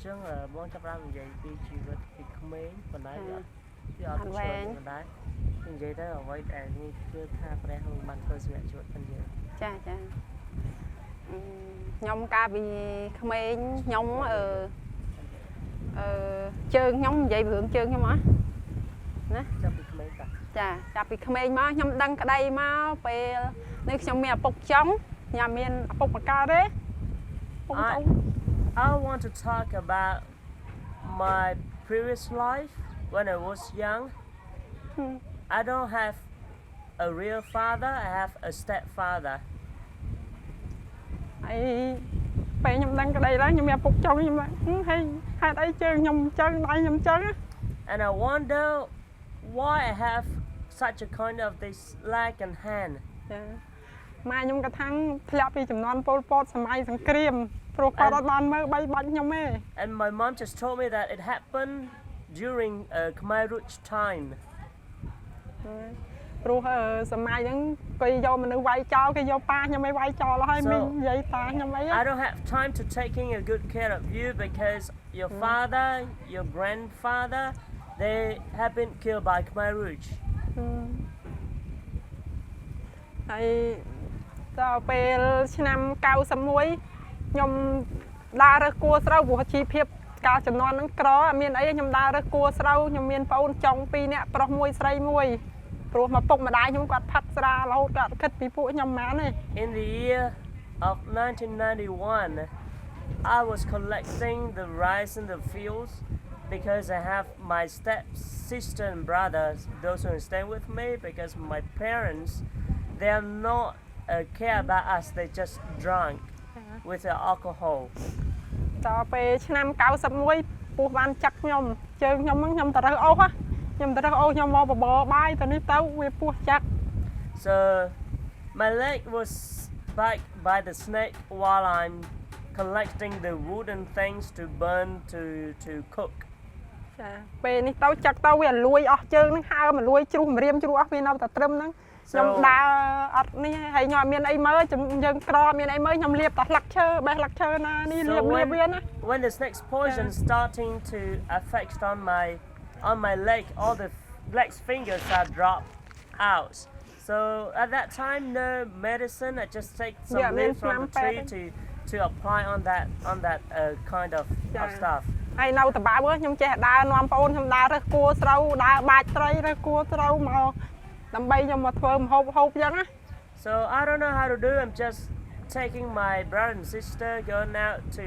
Chẳng bọn chấp làm vậy vì chỉ vật thì không mấy còn đấy nữa thì ở trong trường còn đấy thì vậy đó là vậy để như chưa tha phải không bạn cơ sự chuột phần gì cha nhom ca vì không mấy nhom chơi nhom vậy vượng chơi nhom á nè chấp bị không mấy cả cha vì không mấy mà nhom đăng cái đây mà về nơi trong miền bọc trống nhà miền bọc bạc ca đấy I want to talk about my previous life when I was young. I don't have a real father, I have a stepfather. Ai phải nhom đăng cái đây đó nhom bọc trống nhom hay đấy chơi nhom chân đây nhom chân á. And I wonder why I have such a kind of this leg and hand. Mà nhom cái thằng phèoពីចំនួនពលពតសម័យសង្គ្រាមព្រោះគាត់អត់បានមើលបីបាច់ខ្ញុំទេ And my mom just told me that it happened during Khmer Rouge time. ព្រោះសម័យហ្នឹងគេយកមនុស្សវាយចោលគេយកប៉ាខ្ញុំឲ្យវាយចោលហើយមីងនិយាយតាខ្ញុំអី I don't have time to taking a good care of you because your father, your grandfather, they have been killed by Khmer Rouge. ហើយដល់ពេលឆ្នាំ91ខ្ញុំដើររើសគួរស្រូវព្រោះជីភាពកាលចំនួនហ្នឹងក្រអត់មានអីខ្ញុំដើររើសគួរស្រូវខ្ញុំមានប្អូនចុង2នាក់ប្រុសមួយស្រីមួយព្រោះមកពុកម្ដាយខ្ញុំគាត់ផឹកស្រារហូតគាត់គិតពីពួកខ្ញុំម៉ានទេ In the year of 1991 I was collecting the rice in the fields because I have my step sister and brothers those who stay with me because my parents they are not care about us they just drunk with the alcohol ដល់ពេលឆ្នាំ91ពោះបានចាក់ខ្ញុំជើងខ្ញុំហ្នឹងខ្ញុំទៅរើសអូសខ្ញុំទៅរើសអូសខ្ញុំមកបបរបាយទៅនេះទៅវាពោះចាក់ So my leg was bite by the snake while I'm collecting the wooden things to burn to cook ចាពេលនេះទៅចាក់ទៅវាលួយអស់ជើងហ្នឹងហើមកលួយជ្រុះម្រាមជ្រុះអស់វានៅតែត្រឹមហ្នឹងខ្ញុំដើរអត់នេះហើយខ្ញុំអត់មានអីមើលយើងក្រមានអីមើលខ្ញុំលាបតែស្លឹកឈើបេះស្លឹកឈើណានេះលាបវាណា When the snake's poison starting to affect on my leg all the black fingers are dropped out so at that time no medicine I just take some leaf from the tree to apply on that kind of stuff ហើយនៅតបៅខ្ញុំចេះដើរនាំបងអូនខ្ញុំដើររើសគួរស្រូវដើរបាច់ត្រីរើសគួរស្រូវមកដើម្បីខ្ញុំមកធ្វើម្ហូបហូបអញ្ចឹងណា So I don't know how to do I'm just taking my brother and sister going out to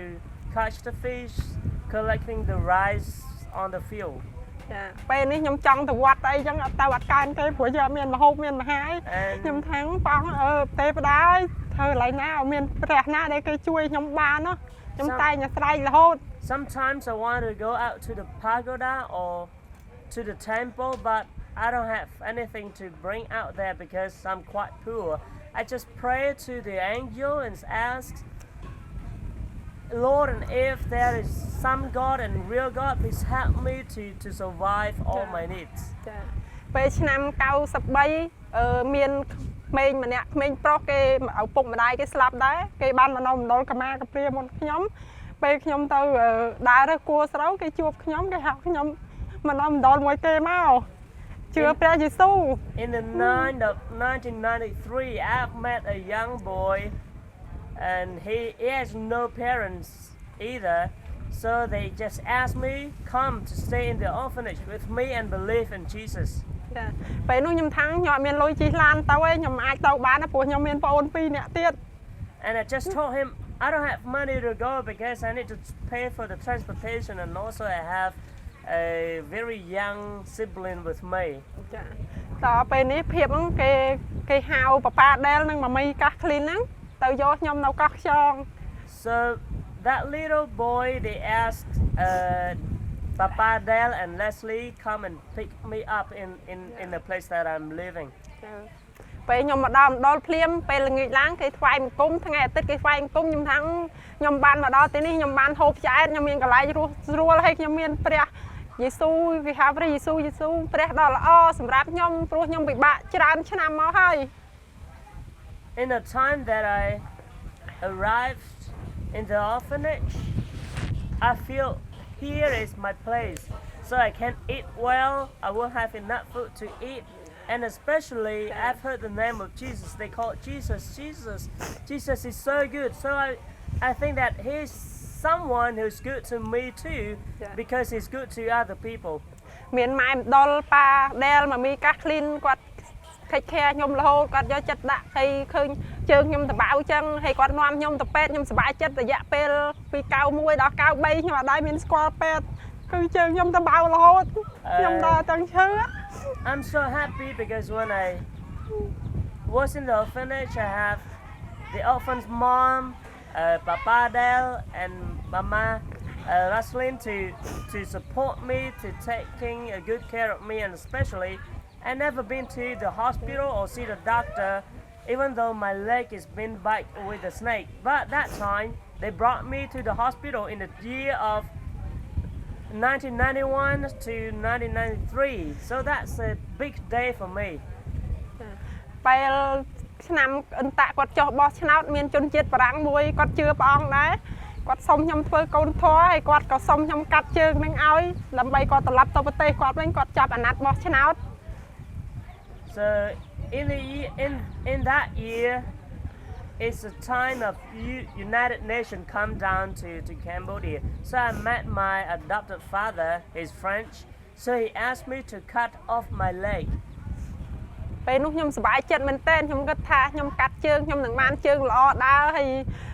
catch the fish collecting the rice on the field ចាពេលនេះខ្ញុំចង់ទៅវត្តអីចឹងអត់ទៅអត់កើនទេព្រោះយើងអត់មានម្ហូបមានអាហារខ្ញុំថាងបងទេវតាធ្វើកន្លែងណាឲ្យមានព្រះណាដែលគេជួយខ្ញុំបានណាខ្ញុំតែងតែស្រែករហូត Sometimes I want to go out to the pagoda or to the temple but I don't have anything to bring out there because I'm quite poor. I just pray to the angel and ask, Lord, and if there is some God and real God, please help me to survive all my needs. ពេលឆ្នាំ93មានក្មេងម្នាក់ក្មេងប្រុសគេឪពុកម្ដាយគេស្លាប់ដែរគេបានមកនៅមណ្ឌលកម្មាកាព្រាមុនខ្ញុំពេលខ្ញុំទៅដើររើសគួរស្រូវគេជួបខ្ញុំគេហៅខ្ញុំមកនៅមណ្ឌលមួយគេមកជឿព្រះយេស៊ូវ In the 9th of 1993 I've met a young boy and he has no parents either so they just asked me come to stay in the orphanage with me and believe in Jesus ចាពេលនោះខ្ញុំថាខ្ញុំអត់មានលុយជិះឡានទៅឯងខ្ញុំអាចទៅបានព្រោះខ្ញុំមានប្អូន2នាក់ទៀត And I just told him I don't have money to go because I need to pay for the transportation and also I have a very young sibling with me ចាដល់ពេលនេះភាពហ្នឹងគេហៅប៉ាប៉ាដែលនឹងម៉ាមីកាសឃ្លីនហ្នឹងទៅយកខ្ញុំនៅកោះខ្យង So that little boy they asked Papa Dale and Leslie come and pick me up in the place that I'm living ពេលខ្ញុំមកដល់មណ្ឌលភ្លាមពេលល្ងាចឡើងគេថ្វាយបង្គំថ្ងៃអាទិត្យគេថ្វាយបង្គំខ្ញុំថាខ្ញុំបានមកដល់ទីនេះខ្ញុំបានហូបឆ្អែតខ្ញុំមានកន្លែងរស់ស្រួលហើយខ្ញុំមានព្រះយេស៊ូវគេហៅព្រះយេស៊ូវព្រះដ៏ល្អសម្រាប់ខ្ញុំព្រោះខ្ញុំពិបាកច្រើនឆ្នាំមកហើយ In the time that I arrived in the orphanage I feel here is my place, so I can eat well. I will have enough food to eat, and especially I've heard the name of Jesus. They call it Jesus. Jesus is so good. So I think that he's someone who's good to me too, because he's good to other people. មានម៉ែម្ដុលប៉ាដែលមកមីកាក្លីនគាត់ខិចខែខ្ញុំរហូតគាត់យកចិត្តដាក់ហើយឃើញជើងខ្ញុំតបៅចឹងហើយគាត់នាំខ្ញុំទៅពេទ្យខ្ញុំសប្បាយចិត្តរយៈពេលពី91ដល់93ខ្ញុំអត់ដែរមានស្គាល់ពេទ្យគឺជើងខ្ញុំតបៅរហូតខ្ញុំដល់ទាំងឈឺ I'm so happy because when I was in the orphanage, I have the orphan's mom, Papa Del, and Mama Raslin to support me, to taking a good care of me, and especially I never been to the hospital or see the doctor, even though my leg is been bite with a snake. But that time they brought me to the hospital in the year of 1991 to 1993. So that's a big day for me. ពេលឆ្នាំអន្តៈគាត់ចុះបោះឆ្នោតមានជនជាតិបារាំងមួយគាត់ជឿព្រះអង្គដែរគាត់សុំខ្ញុំធ្វើកូនធម៌ហើយគាត់ក៏សុំខ្ញុំកាត់ជើងនឹងឲ្យដើម្បីគាត់ត្រឡប់ទៅប្រទេសគាត់វិញគាត់ចាប់អាណត្តិបោះឆ្នោត So in that year, it's the time of United Nations come down to Cambodia. So I met my adopted father. He's French, so he asked me to cut off my leg. ពេលនោះខ្ញុំសប្បាយចិត្តមែនទែនខ្ញុំគិតថាខ្ញុំកាត់ជើងខ្ញុំនឹងបានជើងល្អដើរហើយ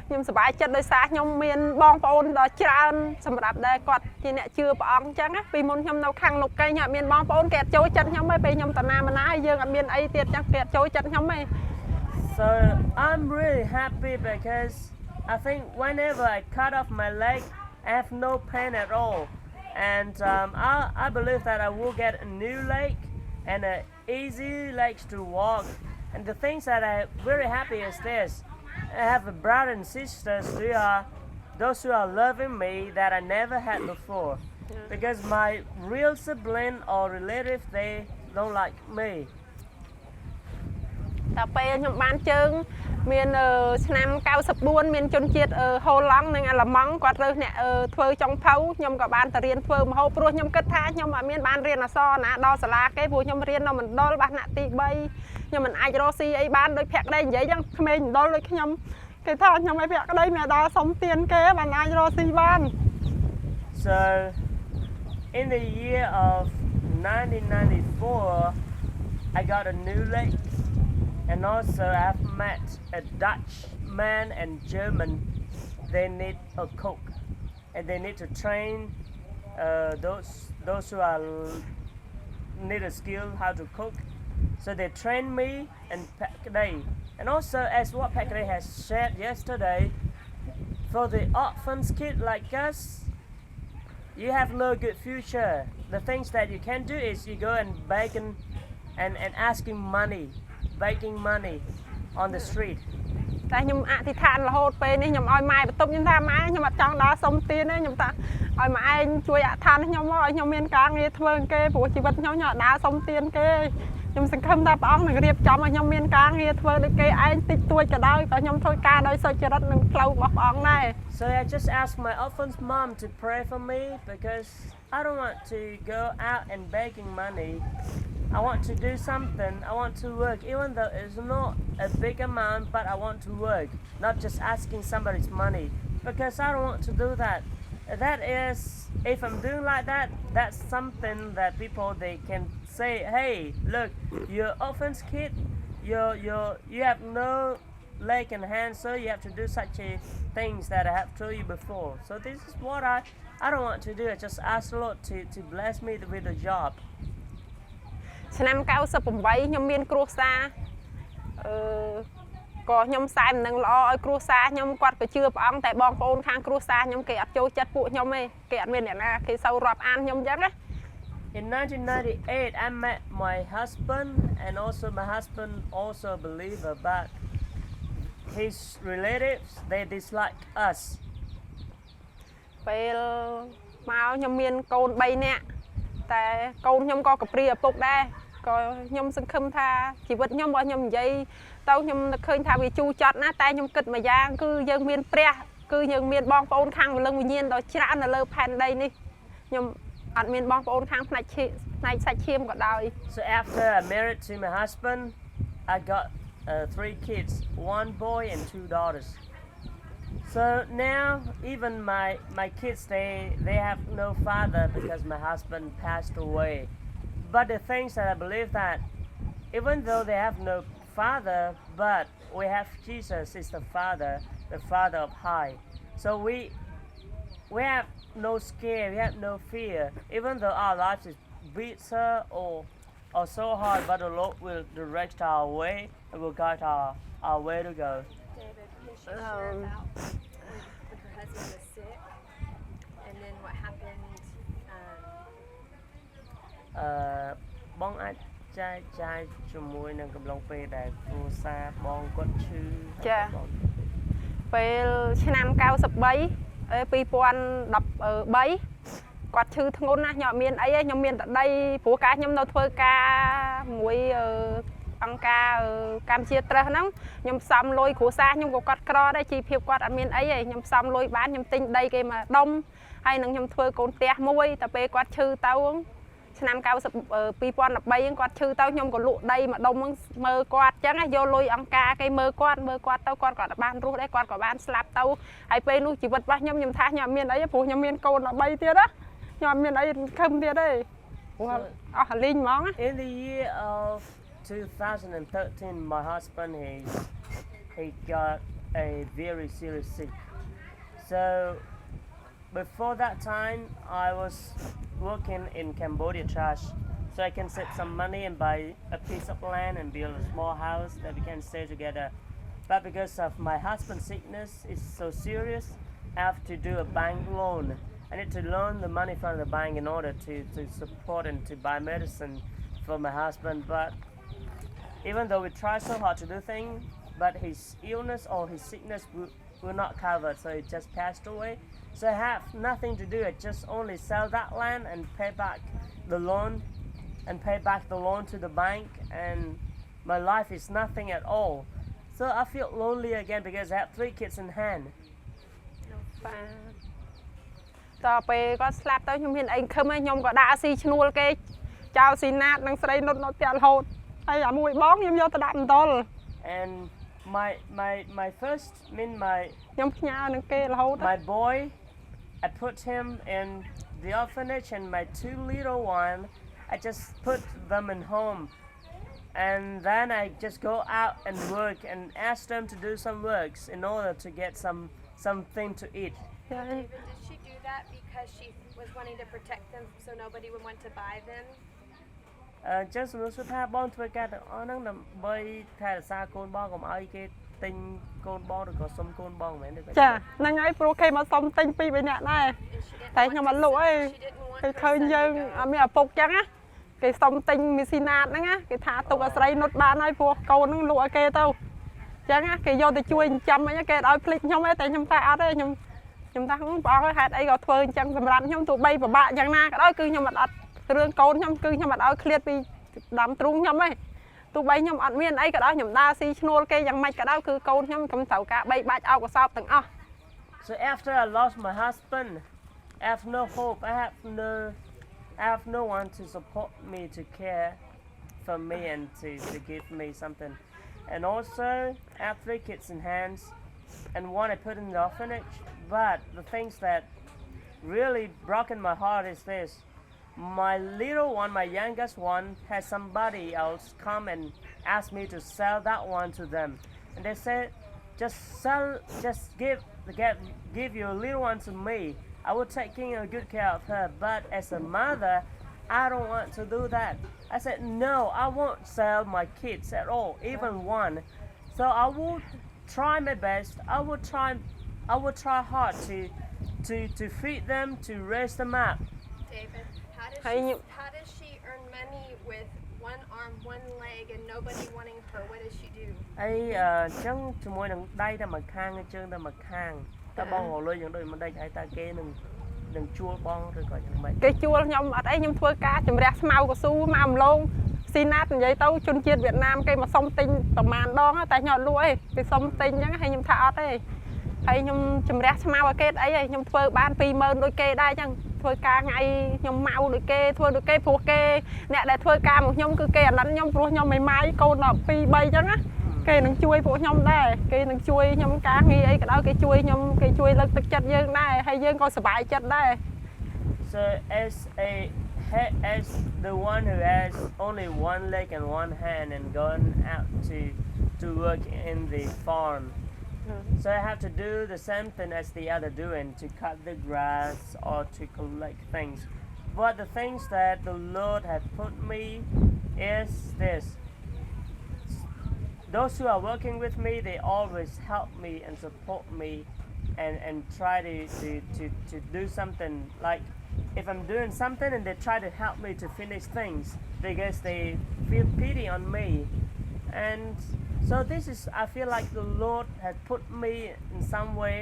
ខ្ញុំសប្បាយចិត្តដោយសារខ្ញុំមានបងប្អូនដ៏ច្រើនសម្រាប់ដែលគាត់ជាអ្នកជឿព្រះអង្គអញ្ចឹងណាពីមុនខ្ញុំនៅខាងលោកកែងអត់មានបងប្អូនគេអត់ចូលចិត្តខ្ញុំទេពេលខ្ញុំតាណាណាហើយយើងអត់មានអីទៀតអញ្ចឹងគេអត់ចូលចិត្តខ្ញុំទេ So I'm really happy because I think whenever I cut off my leg, I have no pain at all, and I believe that I will get a new leg and easy legs to walk. And the things that I'm very happy is this: I have a brother and sisters who are those who are loving me that I never had before, because my real sibling or relative they don't like me. តែពេលខ្ញុំបានជើងមានឆ្នាំ94មានជនជាតិហូឡង់និងអាល្លឺម៉ង់គាត់រើសអ្នកធ្វើចុងភៅខ្ញុំក៏បានទៅរៀនធ្វើម្ហូបព្រោះខ្ញុំគិតថាខ្ញុំអត់មានបានរៀនអក្សរណាដល់សាលាគេព្រោះខ្ញុំរៀននៅមណ្ឌលបាសនៈទី3ខ្ញុំមិនអាចរកស៊ីអីបានដូចភក្តីនិយាយចឹងក្មេងមណ្ឌលដូចខ្ញុំគេថាខ្ញុំឲ្យភក្តីមិនដល់សុំទានគេបានអាចរកស៊ីបាន So in the year of 1994 I got a new leg. And also I've met a Dutch man and German. They need a cook, and they need to train those who are need a skill how to cook. So they train me and Pakday. And also, as what Pakday has shared yesterday, for the orphans kid like us, you have no good future. The things that you can do is you go and beg and asking money.Begging money on the street. តែខ្ញុំអធិដ្ឋានរហូតពេលនេះខ្ញុំឲ្យម៉ែបន្ទប់ខ្ញុំថាម៉ែខ្ញុំអត់ចង់ដើរសុំទានទេខ្ញុំថាឲ្យម៉ែឯងជួយអធិដ្ឋានខ្ញុំមកឲ្យខ្ញុំមានការងារធ្វើគេព្រោះជីវិតខ្ញុំខ្ញុំអត់ដើរសុំទានគេខ្ញុំសង្ឃឹមថាព្រះអង្គនឹងរៀបចំឲ្យខ្ញុំមានការងារធ្វើដូចគេឯងតិចតួចក៏ដោយក៏ខ្ញុំធ្វើការដោយសុចរិតនឹងផ្លូវរបស់ព្រះអង្គដែរ So I just asked my orphan's mom to pray for me because I don't want to go out and begging money.I want to do something, I want to work, even though it's not a big amount, but I want to work, not just asking somebody's money, because I don't want to do that. That is, if I'm doing like that, that's something that people, they can say, hey, look, you're orphan's kid, you have no leg and hand, so you have to do such things that I have told you before. So this is what I don't want to do, I just ask the Lord to bless me with a job.ឆ្នាំ98ខ្ញុំមានគ្រួសារក៏ខ្ញុំសែមនឹងល្អឲ្យគ្រួសារខ្ញុំគាត់ក៏ជឿព្រះអង្គតែបងប្អូនខាងគ្រួសារខ្ញុំគេអត់ចូលចិត្តពួកខ្ញុំទេគេអត់មានអ្នកណាគេសូវរាប់អានខ្ញុំអញ្ចឹងណា In 1998 I met my husband and also my husband also a believer but his relatives they dislike us ពេលមកខ្ញុំមានកូន3នាក់តែកូនខ្ញុំក៏កព្រាឪពុកដែរក៏ខ្ញុំសង្ឃឹមថាជីវិតខ្ញុំរបស់ខ្ញុំនិយាយទៅខ្ញុំនឹកឃើញថាវាជូរចត់ណាតែខ្ញុំគិតមួយយ៉ាងគឺយើងមានព្រះ cứ những miền bong ôn khang và lưng nhiên đó chả là lơ pan đây đi nhưng ăn miền bong ôn khang này sạch chiêm còn đòi. So after I married to my husband, I got 3 kids, 1 boy and 2 daughters. So now even my kids they have no father because my husband passed away. But the things that I believe that even though they have no father, but we have Jesus is the Father of high. So we have no scare, we have no fear. Even though our life is bitter or so hard, but the Lord will direct our way and will guide our way to go. David, can she share about when her husband was sick and then what happened? បងអាចចែកចាយជាមួយនឹងកំឡុងពេលដែលគ្រួសារបងគាត់ឈឺ ចាពេលឆ្នាំ93 2013 គាត់ឈឺធ្ងន់ណាស់ខ្ញុំអត់មានអីទេខ្ញុំមានតែដីព្រោះការខ្ញុំនៅធ្វើការមួយអង្គការកម្ពុជាត្រឹសហ្នឹងខ្ញុំផ្សំលុយគ្រួសារខ្ញុំក៏គាត់ក្រដែរជីវភាពគាត់អត់មានអីទេខ្ញុំផ្សំលុយបានខ្ញុំទិញដីគេមកដុំហើយនឹងខ្ញុំធ្វើកូនផ្ទះមួយតែពេលគាត់ឈឺទៅឆ្នាំ2013គាត់ឈឺទៅខ្ញុំក៏លក់ដីមកដុំហ្នឹងមើលគាត់អញ្ចឹងយកលុយអង្គការគេមើលគាត់ទៅគាត់ក៏បានរស់ដែរគាត់ក៏បានស្លាប់ទៅហើយពេលនោះជីវិតរបស់ខ្ញុំថាខ្ញុំអត់មានអីព្រោះខ្ញុំមានកូន13ទៀតណាខ្ញុំអត់មានអីខឹមទៀតទេព្រោះអស់លីងហ្មង In the year of 2013 my husband he got a very serious sick. So before that time I was working in Cambodia trash, so I can save some money and buy a piece of land and build a small house that we can stay together. But because of my husband's sickness is so serious, I have to do a bank loan. I need to loan the money from the bank in order to support and to buy medicine for my husband. But even though we try so hard to do things, but his illness or his sickness will not cover, so he just passed away. So I have nothing to do. I just only sell that land and pay back the loan to the bank, and my life is nothing at all. So I feel lonely again because I have 3 kids in hand. តពេលគាត់ស្លាប់ទៅខ្ញុំមានអីខឹមខ្ញុំក៏ដាក់ស៊ីឈ្នួលគេចោលស៊ីណាតនឹងស្រីនុតនៅផ្ទះរហូតហើយអាមួយបងខ្ញុំយកទៅដាក់បន្ទល់ And my first my ខ្ញុំផ្ញើនឹងគេរហូត my boy I put him in the orphanage and my 2 little one I just put them in home, and then I just go out and work and ask them to do some works in order to get something to eat. David, did she do that because she was wanting to protect them so nobody would want to buy them? Just មនុស្សថាបងធ្វើការទាំងអស់ហ្នឹងដើម្បីថែរក្សាកូនបងកុំឲ្យគេទិញកូនបងឬក៏សុំកូនបងមែនទេចាហ្នឹងហើយព្រោះគេមកសុំទិញ2 3នាក់ដែរតែខ្ញុំអត់លក់ទេគេឃើញយើងអត់មានឪពុកចឹងណាគេសុំទិញមីស៊ីណាតហ្នឹងណាគេថាទុកអាស្រ័យនុតបានហើយព្រោះកូនហ្នឹងលក់ឲ្យគេទៅចឹងណាគេយកទៅជួយចិញ្ចឹមអីគេឲ្យភ្លេចខ្ញុំទេតែខ្ញុំថាអត់ទេខ្ញុំថាបងហេតុអីក៏ធ្វើអញ្ចឹងសម្រាប់ខ្ញុំទោះបីពិបាកយ៉ាងណាក៏ដោយគឺខ្ញុំអត់រឿងកូនខ្ញុំគឺខ្ញុំអត់ឲ្យឃ្លាតពីដើមទ្រូងខ្ញុំទេទោះបីខ្ញុំអត់មានអីក៏ដោយខ្ញុំដើរស៊ីឈ្នួលគេយ៉ាងម៉េចក៏ដោយគឺកូនខ្ញុំខ្ញុំត្រូវការបីបាច់អោបកសោបទាំងអស់ So after I lost my husband, I have no hope. I have no one to support me, to care for me and to give me something. And also I have 3 kids in hands and one I put in the orphanage. But the things that really broken my heart is this. My little one, my youngest one, has somebody else come and ask me to sell that one to them. And they said, just give your little one to me. I will take good care of her. But as a mother, I don't want to do that. I said, no, I won't sell my kids at all, even one. So I will try my best. I will try hard to feed them, to raise them up. David, how does she earn money with 1 arm, 1 leg, and nobody wanting her? What does she do? ចឹងជាមួយនឹងដៃតែមួយខាងជើងតែមួយខាងតើបងរលុយយ៉ាងដូចមិនដេចហើយតើគេនឹងជួលបងឬក៏យ៉ាងម៉េចគេជួលខ្ញុំអត់អីខ្ញុំធ្វើការជំរះស្មៅកស៊ូមកអំឡងស៊ីណាតនិយាយទៅជនជាតិវៀតណាមគេមកសុំទិញប្រមាណដងតែខ្ញុំអត់លក់ទេគេសុំទិញអញ្ចឹងហើយខ្ញុំថាអត់ទេហ ហើយខ្ញុំជំរះស្មៅឲ្យគេអីខ្ញុំធ្វើបាន20000ដូចគេដែរអញ្ចឹងធ្វើការថ្ងៃខ្ញុំមកដូចគេធ្វើដូចគេព្រោះគេអ្នកដែលធ្វើការមកខ្ញុំគឺគេអាណិតខ្ញុំព្រោះខ្ញុំមិនម៉ាយកូនដល់2 3អញ្ចឹងណាគេនឹងជួយពួកខ្ញុំដែរគេនឹងជួយខ្ញុំការងារអីក៏ដោយគេជួយខ្ញុំគេជួយលើកទឹកចិត្តយើងដែរហើយយើងក៏សប្បាយចិត្តដែរ So as the one who has only one leg and one hand and gone out to work in the farm. So I have to do the same thing as the other doing to cut the grass or to collect things. But the things that the Lord had put me is this. Those who are working with me, they always help me and support me and try to do something. Like if I'm doing something and they try to help me to finish things because they feel pity on me. And so this is, I feel like the Lord had put me in some way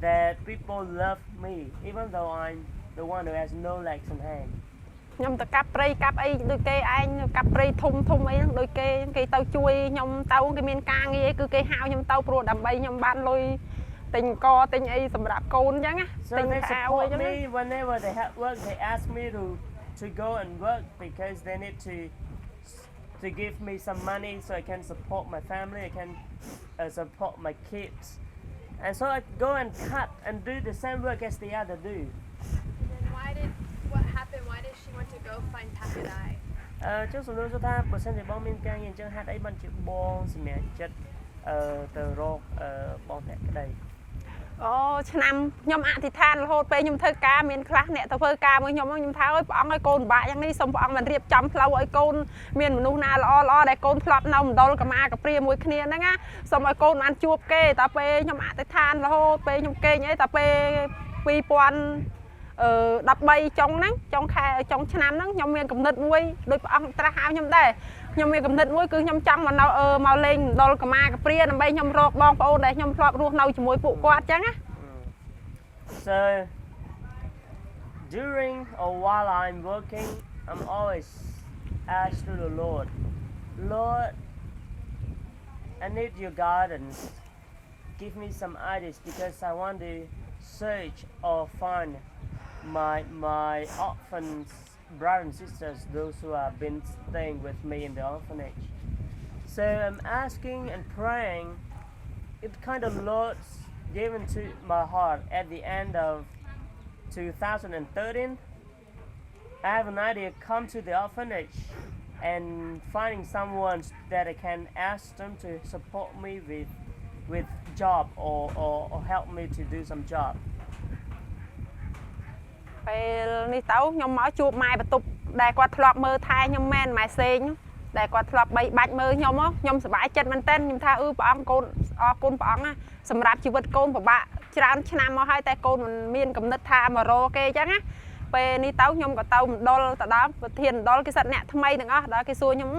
that people love me, even though I'm the one who has no legs and hands. ខ្ញុំទៅកាប់ព្រៃកាប់អីដូចគេឯងកាប់ព្រៃធំធំអីហ្នឹងដូចគេទៅជួយខ្ញុំទៅគេមានការងារគឺគេហៅខ្ញុំទៅព្រោះដើម្បីខ្ញុំបានលុយទិញកទិញអីសម្រាប់កូនអញ្ចឹងណា So they support me whenever they have work. They ask me to go and work because they need to give me some money so I can support my family. I can support my kids, and so I go and cut and do the same work as the other do. And then what happened? Why did she want to go find Takadai? ចុះសំណួរថាបើសិនជាបងមានការងារអញ្ចឹងហេតុអីបានជាបងសម្រាប់ចិត្តទៅរកបងតាក់ក្តី អូឆ្នាំខ្ញុំអធិដ្ឋានរហូតពេលខ្ញុំធ្វើការមានខ្លះអ្នកទៅធ្វើការមួយខ្ញុំខ្ញុំថាអើយព្រះអង្គឲ្យកូនពិបាកយ៉ាងនេះសូមព្រះអង្គបានរៀបចំផ្លូវឲ្យកូនមានមនុស្សណាល្អដែលកូនធ្លាប់នៅមណ្ឌលកម្មាកព្រាមួយគ្នាហ្នឹងណាសូមឲ្យកូនបានជួបគេតែពេលខ្ញុំអធិដ្ឋានរហូតពេលខ្ញុំគេងអីតែពេល2013ចុងហ្នឹងចុងខែចុងឆ្នាំហ្នឹងខ្ញុំមានកំណត់មួយដោយព្រះអង្គត្រាស់ហៅខ្ញុំដែរខ្ញុំមានកំណត់មួយគឺខ្ញុំចង់មកនៅមកលេងមណ្ឌលកម្មាកព្រាដើម្បីខ្ញុំរកបងប្អូនដែលខ្ញុំធ្លាប់រស់នៅជាមួយពួកគាត់អញ្ចឹងណា So during or while I'm working, I'm always asked to the Lord, Lord, I need your guidance. Give me some ideas because I want to search or find my orphans, brothers and sisters, those who have been staying with me in the orphanage. So I'm asking and praying. It kind of Lord's given to my heart at the end of 2013. I have an idea, come to the orphanage and finding someone that I can ask them to support me with job or help me to do some job. ពេលនេះទៅខ្ញុំមកជួបម៉ែបន្ទប់ដែលគាត់ធ្លាប់មើលថែខ្ញុំមែនម៉ែសេងដែលគាត់ធ្លាប់បីបាច់មើលខ្ញុំសប្បាយចិត្តមែនតើខ្ញុំថាព្រះអង្គកូនអរគុណព្រះអង្គណាសម្រាប់ជីវិតកូនពិបាកច្រើនឆ្នាំមកហើយតែកូនមិនមានកំណត់ថាមករកគេអញ្ចឹងណាពេលនេះទៅខ្ញុំក៏ទៅមណ្ឌលទៅដល់ប្រធានមណ្ឌលគេសិតអ្នកថ្មីទាំងអស់ដល់គេសួរខ្ញុំ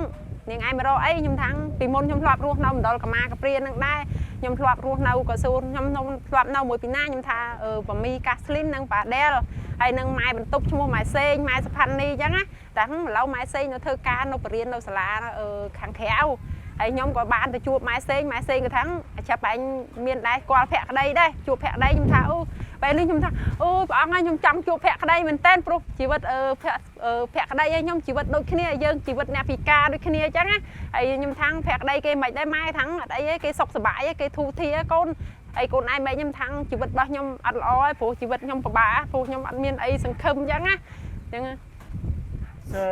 នាងឯងមករកអីខ្ញុំថាពីមុនខ្ញុំធ្លាប់រស់នៅមណ្ឌលកម្មាកព្រានឹងដែរខ្ញុំធ្លាប់រស់នៅក៏សួរខ្ញុំធ្លាប់នៅមួយពីណាខ្ញុំថាប៉ាមីកាស្លីននិងប៉ាដែលហើយនឹងម៉ែបន្ទប់ឈ្មោះម៉ែសេងម៉ែសុផាន់នីអញ្ចឹងណាតែឥឡូវម៉ែសេងនៅធ្វើការនៅបរិញ្ញានៅសាលាខាងក្រៅហើយខ្ញុំក៏បានទៅជួបម៉ែសេងក៏ថាចាប់ឯងមានដែរស្គាល់ភក្តីដែរជួបភក្តីខ្ញុំថាពេលនេះខ្ញុំថាអូព្រះអង្គឲ្យខ្ញុំចង់ជួបភក្តីមែនតើព្រោះជីវិតភក្តីឲ្យខ្ញុំជីវិតដូចគ្នាយើងជីវិតអ្នកពិការដូចគ្នាអញ្ចឹងណាហើយខ្ញុំថាភក្តីគេមិនដែរម៉ែថាអត់អីទេគេសុខសប្បាយគេធូរធាកូនហើយកូនឯងមិនខ្ញុំថាជីវិតរបស់ខ្ញុំអត់ល្អទេព្រោះជីវិតខ្ញុំពិបាកព្រោះខ្ញុំអត់មានអីសង្ឃឹមអញ្ចឹងណាអញ្ចឹង So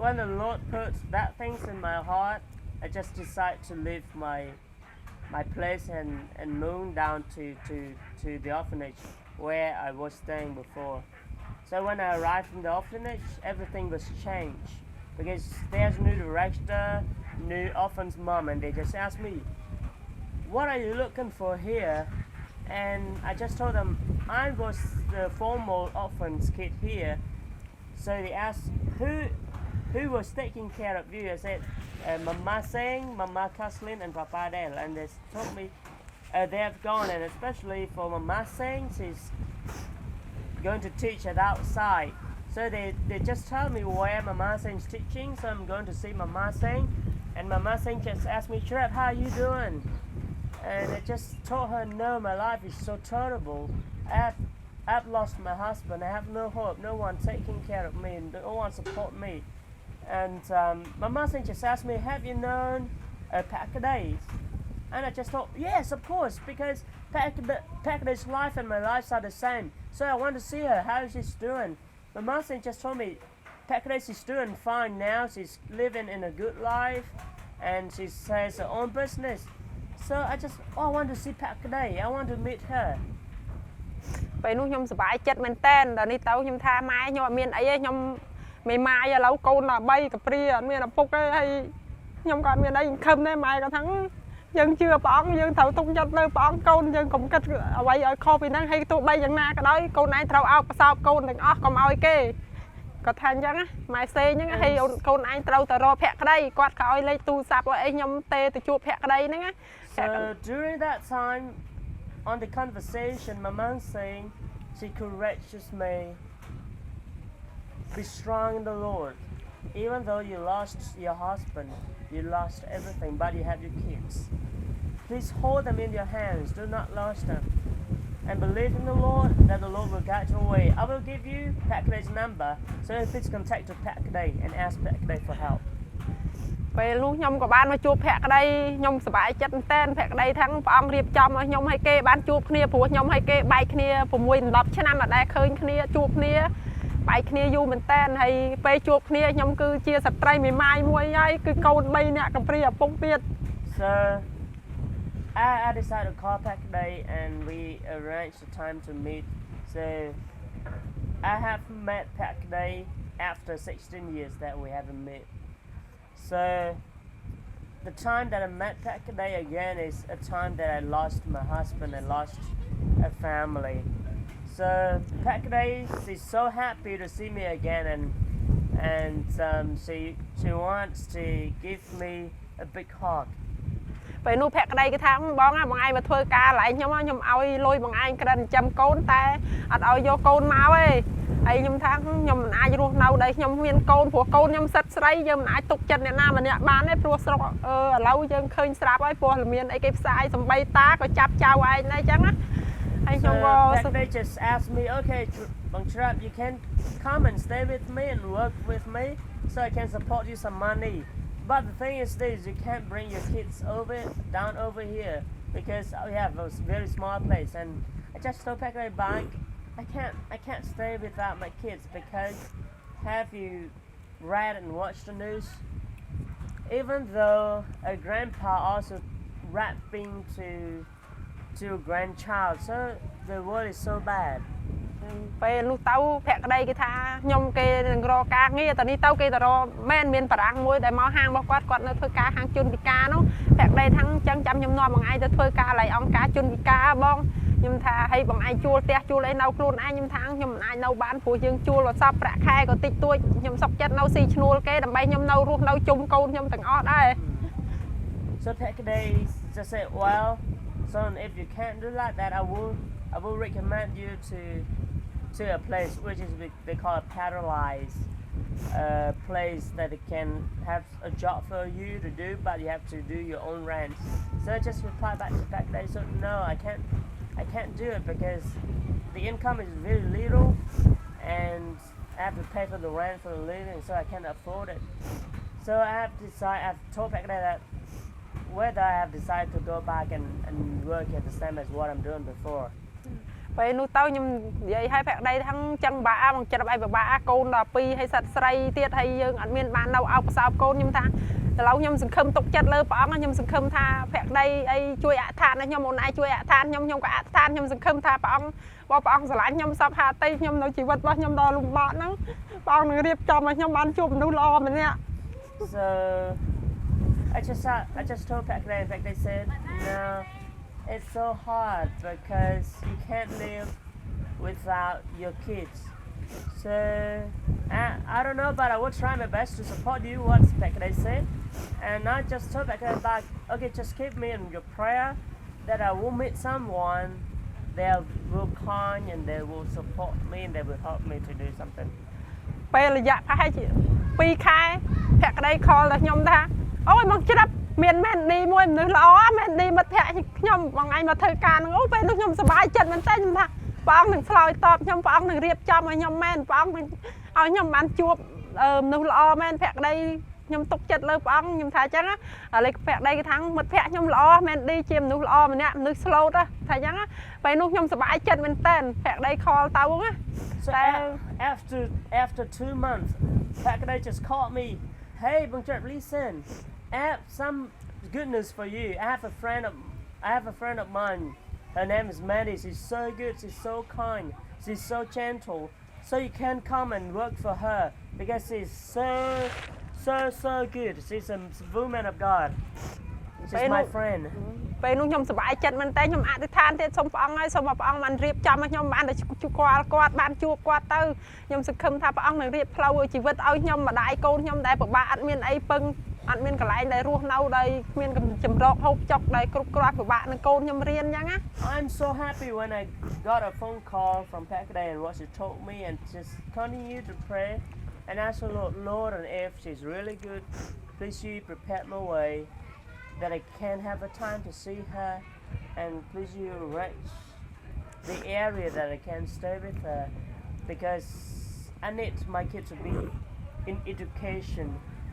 when the Lord puts that things in my heart, I just decide to leave my place and move down to the orphanage where I was staying before. So when I arrived in the orphanage, everything was changed because there's new director, new orphan's mom, and they just asked me, what are you looking for here? And I just told them I was the former orphan's kid here. So they asked who was taking care of you. I said Mama Seng, Mama Kaslin, and Papa Del, and they told me they have gone, and especially for Mama Seng, she's going to teach at outside. So they just tell me where Mama Seng's teaching, so I'm going to see Mama Seng, and Mama Seng just asked me, Gerup, how are you doing? and I just told her, no, my life is so terrible. I've lost my husband. I have no hope. No one taking care of me. No one support me. And my mother just asked me, have you known Packadays? And I just thought, yes, of course, because Packaday's life and my lives are the same. So I want to see her, how she's doing. My mother just told me, Packaday is doing fine now. She's living in a good life, and she has her own business. So I want to see Packaday. I want to meet her. ពេលនោះខ្ញុំសប្បាយចិត្តមែនតើដល់នេះទៅខ្ញុំថាម៉ែខ្ញុំអត់មានអីទេខ្ញុំមិនម៉ាយឥឡូវកូនដល់3កាព្រាអត់មានឪពុកទេហើយខ្ញុំក៏អត់មានអីខឹមដែរម៉ែក៏ថាយើងជឿព្រះអង្គយើងត្រូវទុកចិត្តលើព្រះអង្គកូនយើងកុំគិតអ្វីឲ្យខុសពីហ្នឹងហើយទោះបីយ៉ាងណាក៏ដោយកូនឯងត្រូវអោបកសោបកូនទាំងអស់កុំឲ្យគេគាត់ថាអញ្ចឹងម៉ែសេអញ្ចឹងហើយកូនឯងត្រូវទៅរកភក្តីគាត់ក៏ឲ្យលេខទូរស័ព្ទឲ្យខ្ញុំទេទៅជួបភក្តីហ្នឹងណា So during that time on the conversation my mom saying she encourages me be strong in the Lord even though you lost your husband you lost everything but you have your kids please hold them in your hands do not lose them and believe in the Lord that the Lord will guide your way. I will give you Packaday's number so please contact to Packaday and ask Packaday for help. ពេលនោះខ្ញុំក៏បានមកជួបភក្តីខ្ញុំសប្បាយចិត្តមែនតើភក្តីទាំងព្រះអង្គរៀបចំឲ្យខ្ញុំឲ្យគេបានជួបគ្នាព្រោះខ្ញុំឲ្យគេបែកគ្នា6 10ឆ្នាំអត់ដែលឃើញគ្នាជួបគ្នាបែកគ្នាយូរមែនតើហើយពេលជួបគ្នាខ្ញុំគឺជាស្ត្រីមេម៉ាយមួយហើយគឺកូន3នាក់កំព្រាឪពុកទៀត So I decided to call Packaday and we arranged the time to meet. So I have met Packaday after 16 years that we haven't met. So the time that I met Packaday again is a time that I lost my husband and lost a family. So Packaday is so happy to see me again and she wants to give me a big hug. ពេលនោះភក្តីគេថាបងឯងមកធ្វើការកន្លែងខ្ញុំខ្ញុំឲ្យលុយបងឯងក្រិនចិញ្ចឹមកូនតែអត់ឲ្យយកកូនមកទេហើយខ្ញុំថាខ្ញុំមិនអាចរស់នៅដែលខ្ញុំមានកូនព្រោះកូនខ្ញុំសិតស្រីយើងមិនអាចទុកចិត្តអ្នកណាម្នាក់បានទេព្រោះស្រុកឥឡូវយើងឃើញស្រាប់ហើយព័ត៌មានអីគេផ្សាយសំបីតាក៏ចាប់ចៅឯងដែរអញ្ចឹងណាហើយខ្ញុំក៏ They just asked me okay Bang Gerup you can come and stay with me and work with me so I can support you some money But the thing is this, you can't bring your kids down over here because we have a very small place and I just told Packaday back I can't stay without my kids because have you read and watched the news? Even though a grandpa also rapping to a grandchild, so the world is so bad. ពេលនោះទៅភក្តីគេថាខ្ញុំគេនឹងរកការងារតនេះទៅគេទៅរកមែនមានបារាំងមួយដែលមកហាងរបស់គាត់នៅធ្វើការហាងជន់វិការនោះភក្តីថាអញ្ចឹងចាំខ្ញុំនាំបងឯងទៅធ្វើការឡៃអង្គការជន់វិការបងខ្ញុំថាឲ្យបងឯងជួលផ្ទះជួលអីនៅខ្លួនឯងខ្ញុំថាខ្ញុំមិនអាចនៅបានព្រោះយើងជួលសពប្រាក់ខែក៏តិចតួចខ្ញុំសុខចិត្តនៅស៊ីឈ្នួលគេដើម្បីខ្ញុំនៅរស់នៅជុំកូនខ្ញុំទាំងអស់ដែរ So Packaday just say well son if you can't do like that I will recommend you to a place which is they call a paralyzed place that it can have a job for you to do but you have to do your own rent so I just reply back to Packaday so no I can't do it because the income is very little and I have to pay for the rent for the living so I can't afford it so I've told Packaday that whether I have decided to go back and work at the same as what I'm doing before ពេលនោះទៅខ្ញុំនិយាយឲ្យភក្តីទាំងចឹងបាក់បងចិត្តឲ្យបាក់កូនដល់2ហើយសិតស្រីទៀតហើយយើងអត់មានបាននៅអោបកសោបកូនខ្ញុំថាឥឡូវខ្ញុំសង្ឃឹមទុកចិត្តលើព្រះអង្គខ្ញុំសង្ឃឹមថាភក្តីអីជួយអធិដ្ឋានខ្ញុំអូនឯងជួយអធិដ្ឋានខ្ញុំក៏អធិដ្ឋានខ្ញុំសង្ឃឹមថាព្រះអង្គបើព្រះអង្គស្រឡាញ់ខ្ញុំសពហាតីខ្ញុំនៅជីវិតរបស់ខ្ញុំដល់លំបាកហ្នឹងព្រះអង្គនឹងរៀបចំឲ្យខ្ញុំបានជួបមនុស្សល្អម្នាក់ So I just told Packaday and Packaday said no It's so hard because you can't live without your kids. So I don't know, but I will try my best to support you. What Packaday said, and I just told Packaday back, okay, just keep me in your prayer that I will meet someone that will kind and they will support me and they will help me to do something. ពេលរយៈប្រហែលជា2ខែភក្តី call ដល់ខ្ញុំថាអូយមកច្រាប់ miền men đi môi mình lo men đi mất thẹ nhom bằng ngày mà thời can nó về lúc nhom sải chân mình tay nhom tha bong đừng soi tọp nhom bong đừng riệp cho mà nhom men bong ao nhom bán chuột nó lo men thẹ đây nhom tục chật lơ bong nhom thà chắc á lấy thẹ đây cái tháng mất thẹ nhom lo men đi chìm nó lo mình nè nó slow đó thà chắc á về lúc nhom sải chân mình tên thẹ đây kho tao á. So after 2 months, Packaday just called me. Hey, Bang Gerup, listen. I have some good news for you. I have a friend of mine. Her name is Maddie. She's so good. She's so kind. She's so gentle. So you can come and work for her because she's so good. She's a woman of God. She's my friend. ពេលនោះខ្ញុំសប្បាយចិត្តមែនតើខ្ញុំអធិដ្ឋានទៀតសូមព្រះអង្គឲ្យសូមព្រះអង្គបានរៀបចំឲ្យខ្ញុំបានទៅគាត់បានជួបគាត់ទៅខ្ញុំសង្ឃឹមថាព្រះអង្គនឹងរៀបផ្លូវជីវិតឲ្យខ្ញុំម្ដាយកូនខ្ញុំដែលពិបាកអត់មានអីពឹងអត់មានកន្លែងដែលរស់នៅដោយគ្មានចម្រោកហូបចុកដែលគ្រប់គ្រាន់ពិបាកនឹងកូនខ្ញុំរៀនអញ្ចឹងណា I'm so happy when I got a phone call from Packaday and what she told me and just continue to pray and ask the Lord and if she's really good, please you prepare my way. That I can have a time to see her and please you arrange the area that I can stay with her because I need my kids to be in education,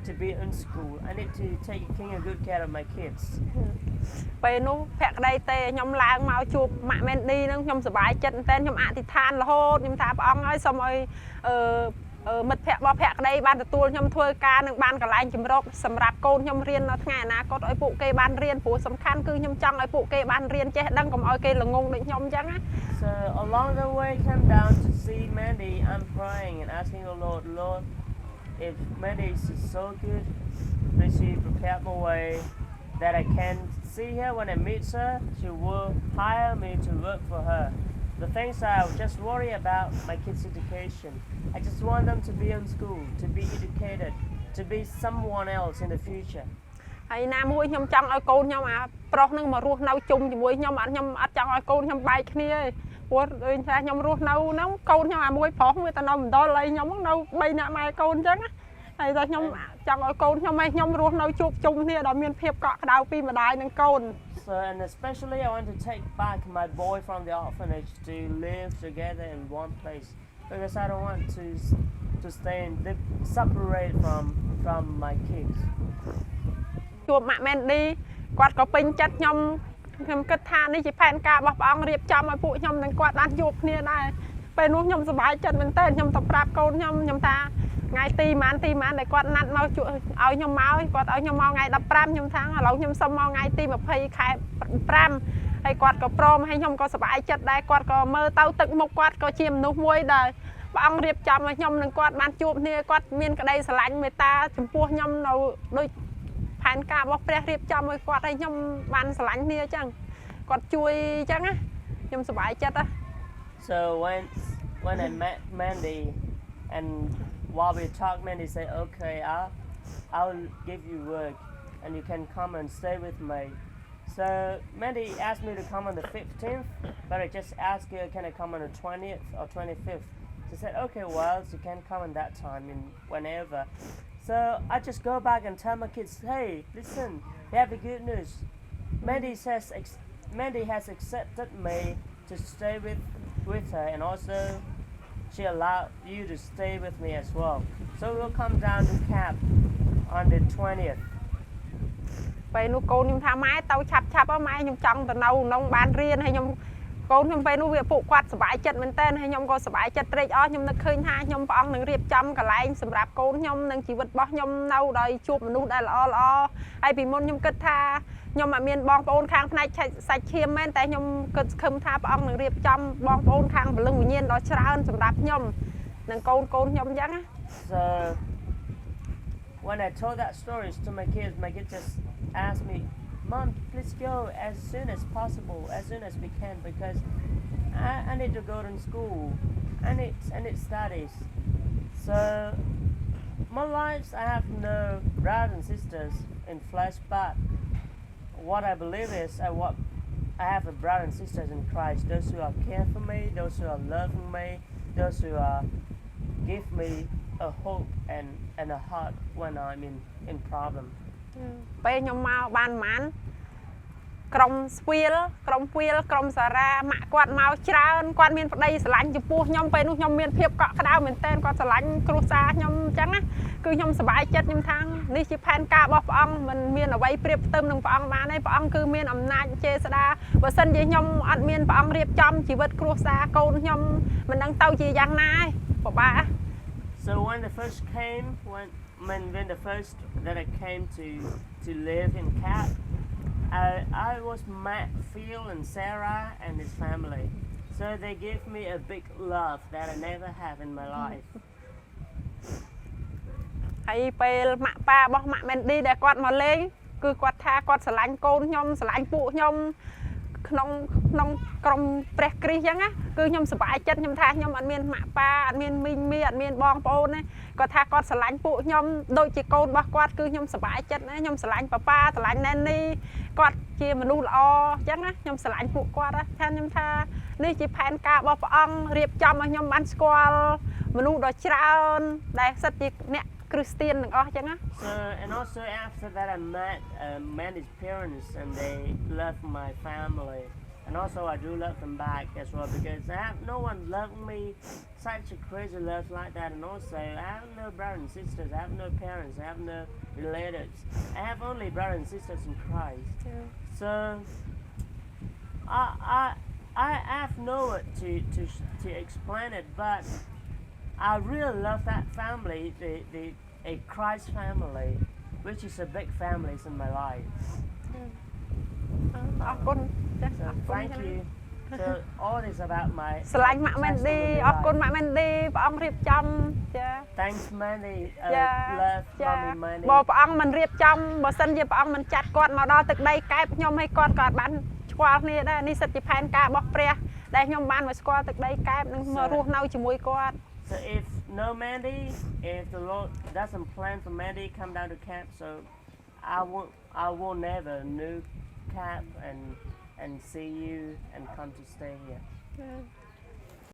to be in school. I need to take good care of my kids. ពេលនោះភក្តីទេខ្ញុំឡើងមកជួបម៉ាក់មែនឌីនឹងខ្ញុំសប្បាយចិត្តតែខ្ញុំអធិដ្ឋានរហូតខ្ញុំថាព្រះអង្គឲ្យសូមឲ្យមិត្តភក្តិរបស់ភក្តីបានទទួលខ្ញុំធ្វើការនឹងបានកន្លែងចម្រុកសម្រាប់កូនខ្ញុំរៀននៅថ្ងៃអនាគតឲ្យពួកគេបានរៀនព្រោះសំខាន់គឺខ្ញុំចង់ឲ្យពួកគេបានរៀនចេះដឹងកុំឲ្យគេល្ងងដូចខ្ញុំអញ្ចឹងណា So along the way come down to see Mandy. I'm praying and asking the Lord, if Mandy is so good, please you prepare my way that I can see her when I meet her. She will hire me to work for her. The things I just worry about my kids' education. I just want them to be in school, to be educated, to be someone else in the future. ហើយណាមួយខ្ញុំចង់ឲ្យកូនខ្ញុំអាប្រុសនឹងមករស់នៅជុំជាមួយខ្ញុំអត់ចង់ឲ្យកូនខ្ញុំបែកគ្នាទេព្រោះដូចថាខ្ញុំរស់នៅហ្នឹងកូនខ្ញុំអាមួយប្រុសវាទៅនៅមណ្ឌលហើយខ្ញុំនៅ3នាក់ម៉ែកូនអញ្ចឹងហើយតែខ្ញុំចង់ឲ្យកូនខ្ញុំឲ្យខ្ញុំរស់នៅជួបជុំគ្នាដោយមានភាពកក់ក្ដៅពីម្ដាយនិងកូន So and especially I want to take back my boy from the orphanage to live together in one place because I don't want to stay separate from my kids. ជួបម៉ាក់មែនឌីគាត់ក៏ពេញចិត្តខ្ញុំគិតថានេះជាផែនការរបស់ព្រះអង្គរៀបចំឲ្យពួកខ្ញុំនឹងគាត់បានជួបគ្នាដែរពេលនោះខ្ញុំសប្បាយចិត្តមែនតើខ្ញុំទៅប្រាប់កូនខ្ញុំថាថ្ងៃទីម៉ានដែលគាត់ណាត់មកជួយឲ្យខ្ញុំមកគាត់ឲ្យខ្ញុំមកថ្ងៃ15ខ្ញុំថាឥឡូវខ្ញុំសុំមកថ្ងៃទី20ខែ5ហើយគាត់ក៏ព្រមឲ្យខ្ញុំក៏សប្បាយចិត្តដែរគាត់ក៏មើលទៅទឹកមុខគាត់ក៏ជាមនុស្សមួយដែលព្រះអង្គរៀបចំឲ្យខ្ញុំនឹងគាត់បានជួបគ្នាគាត់មានក្តីស្រឡាញ់មេត្តាចំពោះខ្ញុំនៅដូចផែនការរបស់ព្រះរៀបចំឲ្យគាត់ឲ្យខ្ញុំបានស្រឡាញ់គ្នាអញ្ចឹងគាត់ជួយអញ្ចឹងណាខ្ញុំសប្បាយចិត្តណា So when I met Mandy and while we talk Mandy said okay I'll give you work and you can come and stay with me. So Mandy asked me to come on the 15th but I just asked her can I come on the 20th or 25th. She said okay well you can come in that time in whenever. So I just go back and tell my kids, hey, listen, we have a good news. Mandy has accepted me to stay with her and also she allowed you to stay with me as well. So we'll come down to camp on the 20th. ពេលនោះកូនខ្ញុំថាម៉ែទៅឆាប់ម៉ែខ្ញុំចង់ទៅនៅក្នុងបានរៀនហើយខ្ញុំកូនខ្ញុំពេលនោះវាពួកគាត់សប្បាយចិត្តមែនតើហើយខ្ញុំក៏សប្បាយចិត្តត្រេកអរខ្ញុំនឹកឃើញថាខ្ញុំព្រះអង្គនឹងរៀបចំកន្លែងសម្រាប់កូនខ្ញុំនិងជីវិតរបស់ខ្ញុំនៅដោយជួបមនុស្សដែលល្អហើយពីមុនខ្ញុំគិតថាខ្ញុំអត់មានបងប្អូនខាងផ្នែកសាច់ឈាមមែនតែខ្ញុំគិតខឹមថាព្រះអង្គនឹងរៀបចំបងប្អូនខាងពលឹងវិញ្ញាណដ៏ច្រើនសម្រាប់ខ្ញុំនិងកូនខ្ញុំអញ្ចឹងណា So when I told that story to my kids just asked me Mom, please go as soon as possible, as soon as we can, because I need to go to school. I need studies. So, my life, I have no brothers and sisters in flesh, but what I believe is I have a brother and sisters in Christ. Those who are care for me, those who are loving me, those who give me a hope and a heart when I'm in problem. ពេលខ្ញុំមកបានប្រហែលក្រុមស្វីលក្រុមពីលក្រុមសារ៉ាម៉ាក់គាត់មកច្រើនគាត់មានប្តីស្រឡាញ់ចំពោះខ្ញុំពេលនោះខ្ញុំមានភាពកក់ក្ដៅមែនទែនគាត់ស្រឡាញ់គ្រួសារខ្ញុំអញ្ចឹងណាគឺខ្ញុំសប្បាយចិត្តខ្ញុំថានេះជាផែនការរបស់ព្រះអង្គមិនមានអ្វីប្រៀបផ្ទឹមនឹងព្រះអង្គបានទេព្រះអង្គគឺមានអំណាចចេស្តាបើសិនជាខ្ញុំអត់មានព្រះអង្គរៀបចំជីវិតគ្រួសារកូនខ្ញុំមិនដឹងទៅជាយ៉ាងណាទេពិបាក So when the first came, when the first that I came to live in Cap, I was met Phil and Sarah and his family. So they gave me a big love that I never have in my life. ហើយពេលម៉ាក់ប៉ារបស់ម៉ាក់មែនឌីដែលគាត់មកលេងគឺគាត់ថាគាត់ស្រឡាញ់កូនខ្ញុំស្រឡាញ់ពួកខ្ញុំក្នុងក្រុមព្រះគ្រីស្ទអញ្ចឹងណាគឺខ្ញុំសប្បាយចិត្តខ្ញុំថាខ្ញុំអត់មានម៉ាក់ប៉ាអត់មានមីងមីអត់មានបងប្អូនទេគាត់ថាគាត់ស្រឡាញ់ពួកខ្ញុំដូចជាកូនរបស់គាត់គឺខ្ញុំសប្បាយចិត្តណាខ្ញុំស្រឡាញ់ប៉ាប៉ាស្រឡាញ់ណែននេះគាត់ជាមនុស្សល្អអញ្ចឹងណាខ្ញុំស្រឡាញ់ពួកគាត់ណាខ្ញុំថានេះជាផែនការរបស់ព្រះអង្គរៀបចំឲ្យខ្ញុំបានស្គាល់មនុស្សដ៏ច្រើនដែលសិតជាអ្នកChristian ទាំងអស់អញ្ចឹងណា So and also after that I met his parents and they love my family and also I do love them back as well because I have no one loved me such a crazy love like that and also I have no brothers and sisters I have no parents I have no relatives I have only brothers and sisters in Christ so I have no word to explain it but I really love that family a Christ family which is a big family in my life so thank you so all this about my ស្រឡាញ់ម៉ាក់មែនឌីអរគុណម៉ាក់មែនឌីព្រះអង្គរៀបចំចា thanks Mandy love mommy Mandy បើព្រះអង្គមិនរៀបចំបើសិនជាព្រះអង្គមិនចាត់គាត់មកដល់ទឹកដីកែបខ្ញុំឲ្យគាត់ក៏បានស្គាល់គ្នាដែរនេះសិតជាផែនការរបស់ព្រះដែលខ្ញុំបានមកស្គាល់ទឹកដីកែបនិងមករស់នៅជាមួយគាត់ So if no Mandy, if the Lord doesn't plan for Mandy come down to camp, so I will never knew camp and see you and come to stay here.